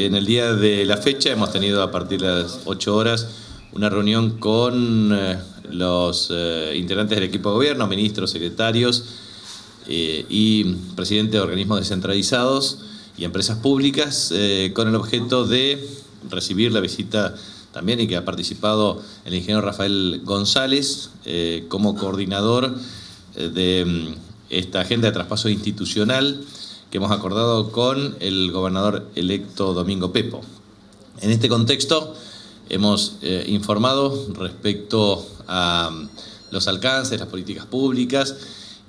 en el día de la fecha hemos tenido a partir de las 8 horas una reunión con los integrantes del equipo de gobierno, ministros, secretarios y presidentes de organismos descentralizados y empresas públicas con el objeto de recibir la visita también y que ha participado el ingeniero Rafael González como coordinador de esta agenda de traspaso institucional que hemos acordado con el gobernador electo Domingo Pepo. En este contexto hemos informado respecto a los alcances, las políticas públicas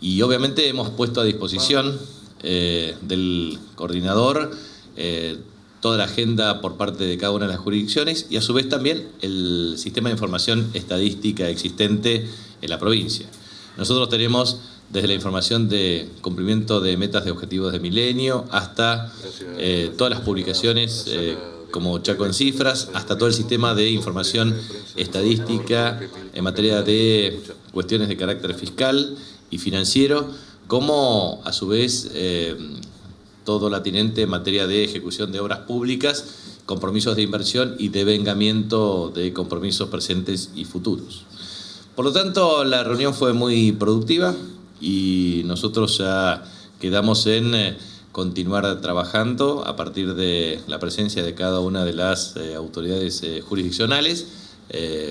y obviamente hemos puesto a disposición del coordinador toda la agenda por parte de cada una de las jurisdicciones y a su vez también el sistema de información estadística existente en la provincia. Nosotros tenemos desde la información de cumplimiento de metas de objetivos de milenio hasta todas las publicaciones como Chaco en Cifras, hasta todo el sistema de información estadística en materia de cuestiones de carácter fiscal y financiero, como a su vez todo lo atinente en materia de ejecución de obras públicas, compromisos de inversión y devengamiento de compromisos presentes y futuros. Por lo tanto, la reunión fue muy productiva y nosotros ya quedamos en continuar trabajando a partir de la presencia de cada una de las autoridades jurisdiccionales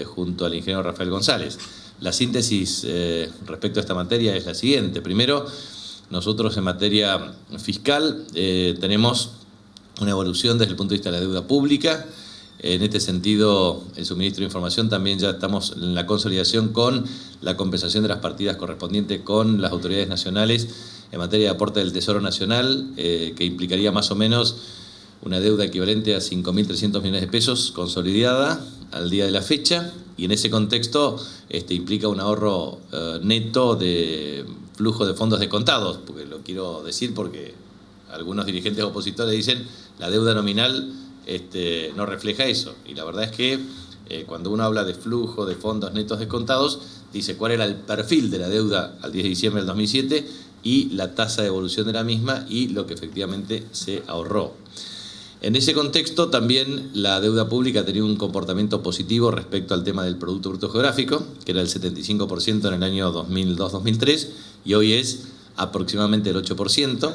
junto al ingeniero Rafael González. La síntesis respecto a esta materia es la siguiente. Primero, nosotros en materia fiscal tenemos una evolución desde el punto de vista de la deuda pública. En este sentido, el suministro de información también ya estamos en la consolidación con la compensación de las partidas correspondientes con las autoridades nacionales en materia de aporte del Tesoro Nacional, que implicaría más o menos una deuda equivalente a 5.300 millones de pesos consolidada al día de la fecha, y en ese contexto implica un ahorro neto de flujo de fondos descontados, porque lo quiero decir porque algunos dirigentes opositores dicen la deuda nominal no refleja eso, y la verdad es que cuando uno habla de flujo de fondos netos descontados, dice cuál era el perfil de la deuda al 10 de diciembre del 2007 y la tasa de evolución de la misma y lo que efectivamente se ahorró. En ese contexto también la deuda pública ha tenido un comportamiento positivo respecto al tema del Producto Bruto Geográfico, que era el 75% en el año 2002-2003 y hoy es aproximadamente el 8%.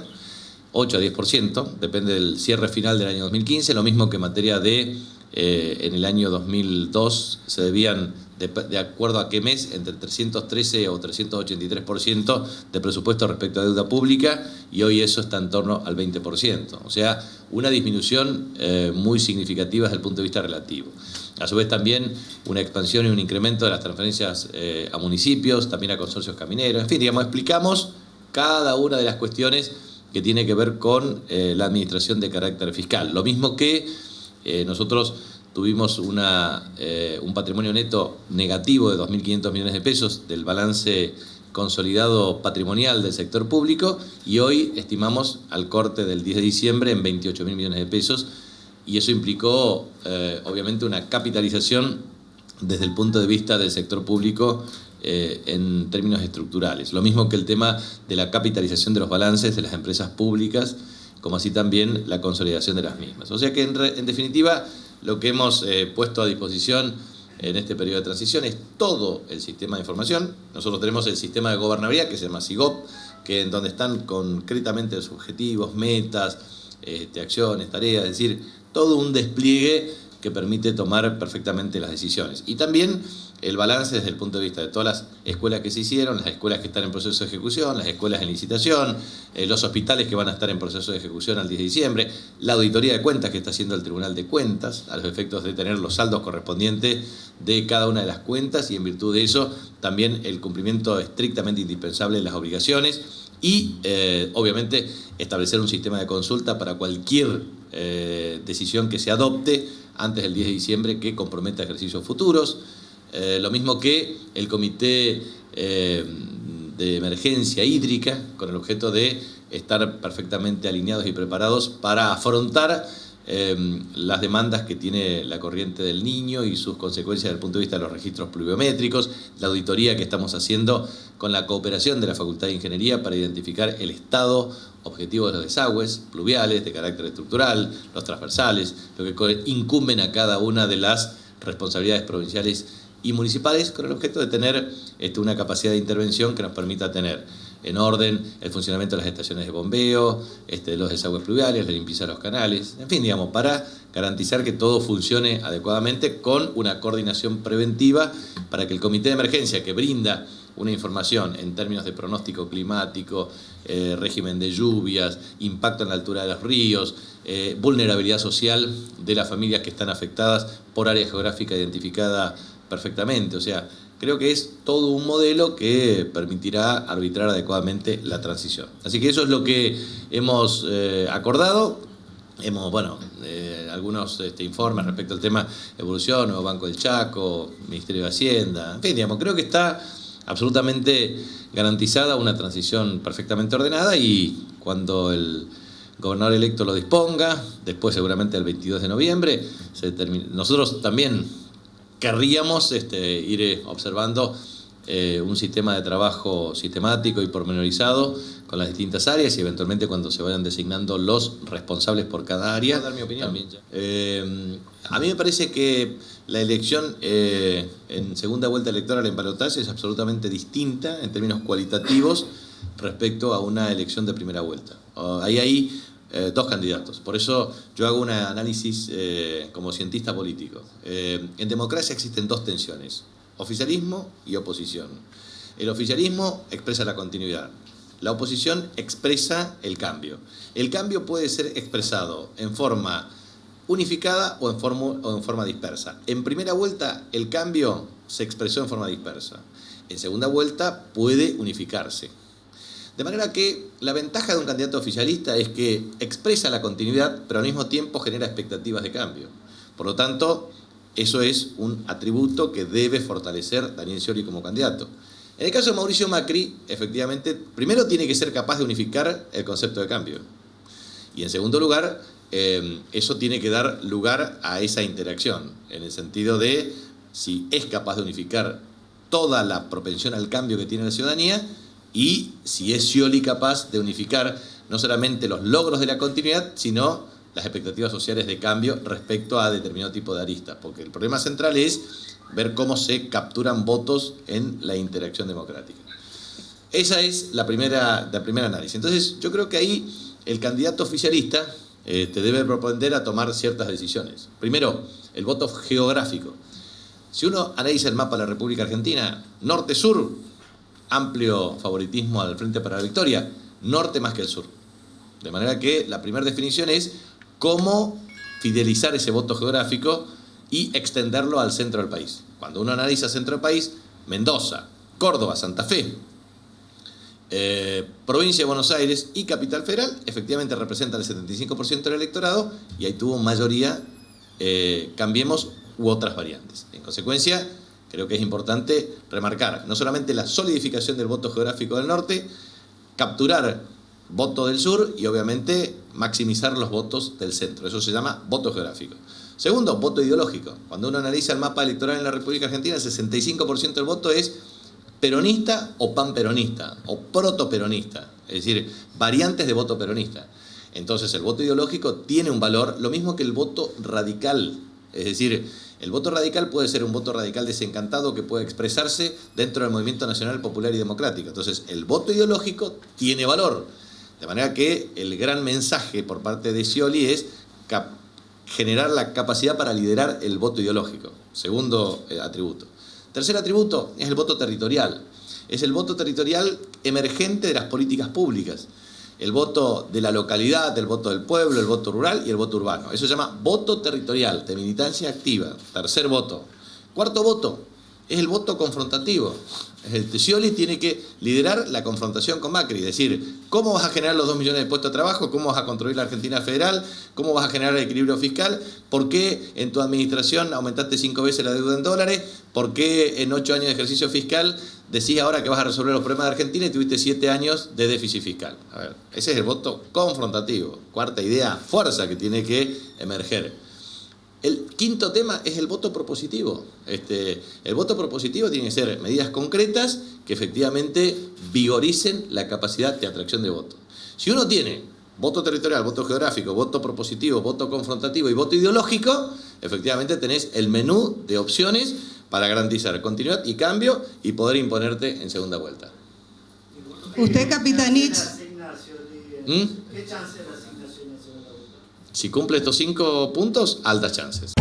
8 a 10%, depende del cierre final del año 2015, lo mismo que en materia de, en el año 2002 se debían, de acuerdo a qué mes, entre 313 o 383% de presupuesto respecto a deuda pública y hoy eso está en torno al 20%, o sea, una disminución muy significativa desde el punto de vista relativo. A su vez también una expansión y un incremento de las transferencias a municipios, también a consorcios camineros, en fin, digamos, explicamos cada una de las cuestiones que tiene que ver con la administración de carácter fiscal. Lo mismo que nosotros tuvimos un patrimonio neto negativo de 2.500 millones de pesos del balance consolidado patrimonial del sector público y hoy estimamos al corte del 10 de diciembre en 28.000 millones de pesos y eso implicó obviamente una capitalización desde el punto de vista del sector público en términos estructurales. Lo mismo que el tema de la capitalización de los balances de las empresas públicas, como así también la consolidación de las mismas. O sea que en definitiva lo que hemos puesto a disposición en este periodo de transición es todo el sistema de información. Nosotros tenemos el sistema de gobernabilidad que se llama SIGOP, que en donde están concretamente los objetivos, metas, acciones, tareas, es decir, todo un despliegue que permite tomar perfectamente las decisiones. Y también el balance desde el punto de vista de todas las escuelas que se hicieron, las escuelas que están en proceso de ejecución, las escuelas en licitación, los hospitales que van a estar en proceso de ejecución al 10 de diciembre, la auditoría de cuentas que está haciendo el Tribunal de Cuentas, a los efectos de tener los saldos correspondientes de cada una de las cuentas y en virtud de eso también el cumplimiento estrictamente indispensable de las obligaciones y obviamente establecer un sistema de consulta para cualquier decisión que se adopte antes del 10 de diciembre que comprometa ejercicios futuros. Lo mismo que el Comité de Emergencia Hídrica, con el objeto de estar perfectamente alineados y preparados para afrontar las demandas que tiene la corriente del niño y sus consecuencias desde el punto de vista de los registros pluviométricos, la auditoría que estamos haciendo con la cooperación de la Facultad de Ingeniería para identificar el estado objetivo de los desagües pluviales de carácter estructural, los transversales, lo que incumben a cada una de las responsabilidades provinciales y municipales, con el objeto de tener una capacidad de intervención que nos permita tener en orden el funcionamiento de las estaciones de bombeo, los desagües pluviales, la limpieza de los canales, en fin, digamos, para garantizar que todo funcione adecuadamente con una coordinación preventiva para que el comité de emergencia que brinda una información en términos de pronóstico climático, régimen de lluvias, impacto en la altura de los ríos, vulnerabilidad social de las familias que están afectadas por área geográfica identificada perfectamente. O sea, creo que es todo un modelo que permitirá arbitrar adecuadamente la transición. Así que eso es lo que hemos acordado. Hemos, algunos informes respecto al tema evolución, Nuevo Banco del Chaco, Ministerio de Hacienda, en fin, digamos, creo que está absolutamente garantizada una transición perfectamente ordenada y cuando el gobernador electo lo disponga, después seguramente el 22 de noviembre, nosotros también querríamos ir observando un sistema de trabajo sistemático y pormenorizado con las distintas áreas y eventualmente cuando se vayan designando los responsables por cada área. ¿Puedo dar mi opinión? A mí me parece que la elección en segunda vuelta electoral en balotaje es absolutamente distinta en términos cualitativos respecto a una elección de primera vuelta. Hay dos candidatos. Por eso yo hago un análisis como cientista político. En democracia existen dos tensiones, oficialismo y oposición. El oficialismo expresa la continuidad. La oposición expresa el cambio. El cambio puede ser expresado en forma unificada o en forma dispersa. En primera vuelta el cambio se expresó en forma dispersa. En segunda vuelta puede unificarse. De manera que la ventaja de un candidato oficialista es que expresa la continuidad, pero al mismo tiempo genera expectativas de cambio. Por lo tanto, eso es un atributo que debe fortalecer Daniel Scioli como candidato. En el caso de Mauricio Macri, efectivamente, primero tiene que ser capaz de unificar el concepto de cambio. Y en segundo lugar, eso tiene que dar lugar a esa interacción, en el sentido de si es capaz de unificar toda la propensión al cambio que tiene la ciudadanía y si es Scioli capaz de unificar no solamente los logros de la continuidad, sino las expectativas sociales de cambio respecto a determinado tipo de aristas. Porque el problema central es ver cómo se capturan votos en la interacción democrática. Esa es la primera análisis. Entonces, yo creo que ahí el candidato oficialista debe propender a tomar ciertas decisiones. Primero, el voto geográfico. Si uno analiza el mapa de la República Argentina, norte-sur, amplio favoritismo al Frente para la Victoria, norte más que el sur. De manera que la primera definición es cómo fidelizar ese voto geográfico y extenderlo al centro del país. Cuando uno analiza centro del país, Mendoza, Córdoba, Santa Fe, provincia de Buenos Aires y Capital Federal, efectivamente representan el 75% del electorado y ahí tuvo mayoría Cambiemos u otras variantes. En consecuencia, creo que es importante remarcar no solamente la solidificación del voto geográfico del norte, capturar voto del sur y obviamente maximizar los votos del centro. Eso se llama voto geográfico. Segundo, voto ideológico. Cuando uno analiza el mapa electoral en la República Argentina, el 65% del voto es peronista o panperonista o protoperonista, es decir, variantes de voto peronista. Entonces el voto ideológico tiene un valor, lo mismo que el voto radical. Es decir, el voto radical puede ser un voto radical desencantado que puede expresarse dentro del movimiento nacional popular y democrático. Entonces el voto ideológico tiene valor. De manera que el gran mensaje por parte de Scioli es generar la capacidad para liderar el voto ideológico. Segundo atributo. Tercer atributo es el voto territorial. Es el voto territorial emergente de las políticas públicas. El voto de la localidad, el voto del pueblo, el voto rural y el voto urbano. Eso se llama voto territorial, de militancia activa. Tercer voto. Cuarto voto, es el voto confrontativo. Scioli tiene que liderar la confrontación con Macri, decir, ¿cómo vas a generar los 2 millones de puestos de trabajo? ¿Cómo vas a construir la Argentina federal? ¿Cómo vas a generar el equilibrio fiscal? ¿Por qué en tu administración aumentaste 5 veces la deuda en dólares? ¿Por qué en 8 años de ejercicio fiscal decís ahora que vas a resolver los problemas de Argentina y tuviste 7 años de déficit fiscal? A ver, ese es el voto confrontativo. Cuarta idea, fuerza que tiene que emerger. El quinto tema es el voto propositivo. El voto propositivo tiene que ser medidas concretas que efectivamente vigoricen la capacidad de atracción de voto. Si uno tiene voto territorial, voto geográfico, voto propositivo, voto confrontativo y voto ideológico, efectivamente tenés el menú de opciones para garantizar continuidad y cambio y poder imponerte en segunda vuelta. Usted, Capitanich. ¿Qué chance de la asignación en segunda vuelta? Si cumple estos 5 puntos, altas chances.